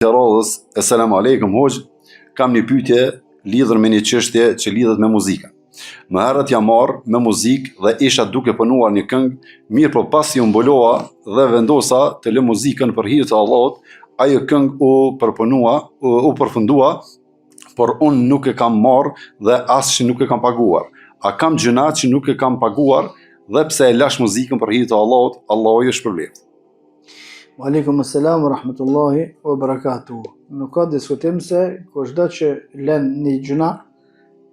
Të radhës, selam aleikum hoxh, kam një pyetje lidhur me një çështje që lidhet me muzikën. Më herët jam marrë me muzikë dhe isha duke punuar një këngë, mirë po pasi u mbulova dhe vendosa të lë muzikën për hir të Allahut, ajo këngë u përfundua, por unë nuk e kam marrë dhe as që nuk e kam paguar. A kam gjuna që nuk e kam paguar dhe pse e lash muzikën për hir të Allahut, Allahu ju shpërblet. Aleikum assalam wa rahmatullahi wa barakatuh. Nuk ka diskutim se kushdo që lën një gjuna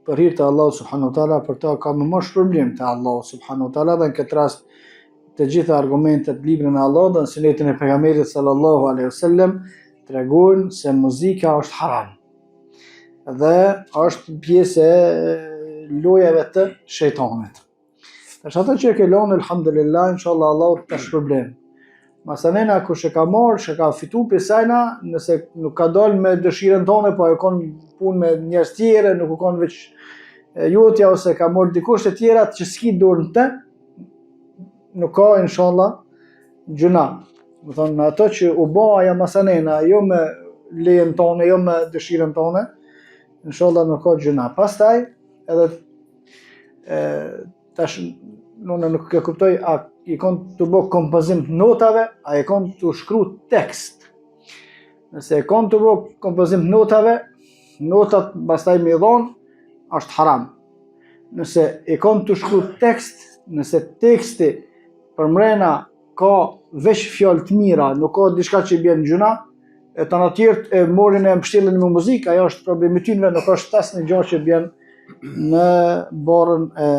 për hir të Allahut subhanahu wa taala, për ta ka më shpërblim te Allahu subhanahu wa taala, dhe në këtë rast të gjitha argumentet librin e Allahut dhe në sunetin e pejgamberit sallallahu alaihi wasallam tregojnë se muzika është haram dhe është pjesë e lojave të shejtanit. Tash ato që e ke lënë, alhamdulillah, inshallah Allahu të shpërblen. Masanena kush e ka marrë, që ka fitu për sajna, nëse nuk ka dalë me dëshirën tonë, po e konë punë me njerëz tjere, nuk u konë veç jotja, ose ka marrë dikush të tjera që s'ki dorën të, nuk ka inshallah gjuna. Më thonë, ato që u ba aja masanena, jo me lejen tonë, jo me dëshirën tonë, inshallah nuk ka gjuna. Pastaj, edhe tash nuk e kuptoj, a i konë të bo kompozim të notave, a i konë të shkru tekst. Nëse e konë të bo kompozim të notave, notat pastaj me dhonë, është haram. Nëse e konë të shkru tekst, nëse teksti për mrena ka veç fjallë të mira, nuk ka diçka që i bjen gjuna, e të në tjertë e morin e mështillin me muzikë, ajo është problemi tyre, nuk është tas një gjë që bjen në barën e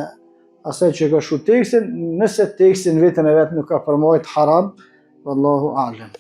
asaj që ka shkruar tekstin, nëse tekstin vetën e vetë nuk ka përmbajt haram, wallahu a'lam.